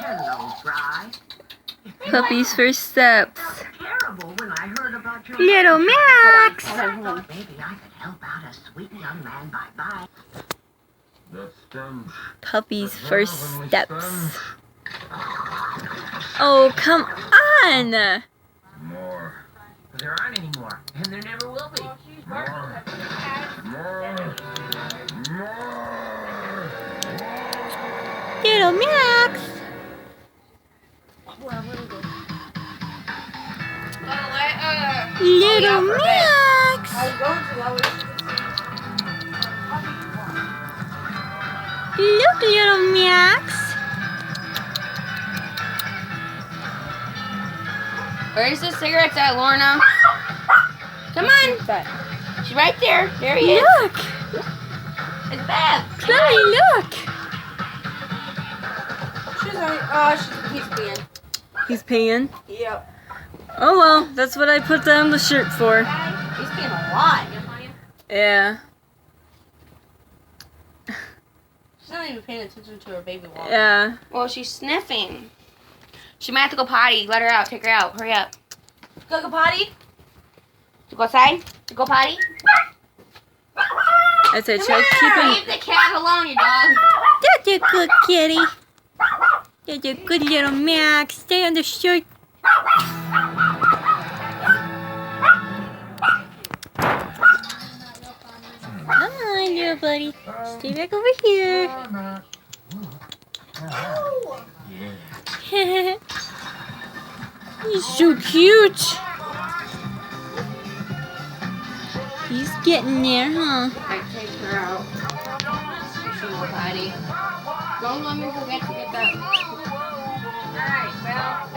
Hello, Fry. Puppy's first steps. Terrible when I heard about your Little Max. Maybe I could help out a sweet young man by. Puppy's first steps. Oh, come on. More. There aren't any more, and there never will be. More. Little Max. Little Max. Look, little Max. Where's the cigarettes at, Lorna? Come on. She's right there. There he is. Look. It's Beth. Chloe, look. He's being. He's peeing. Yep. Oh well, that's what I put down the shirt for. He's being a lot. Yeah. She's not even paying attention to her baby walk. Yeah. Well, she's sniffing. She might have to go potty. Let her out. Take her out. Hurry up. Go potty? To go outside? To go potty? I said, try keeping. Leave the cat alone, you dog. That's a good kitty. That's a good little Max. Stay on the shirt. Come on, little buddy. Stay back over here. He's so cute. He's getting there, huh? I take her out. She will potty. Don't let me forget to get that. Alright, well,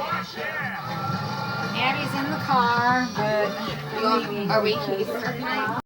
Abby's in the car, but Are we keeping her tonight?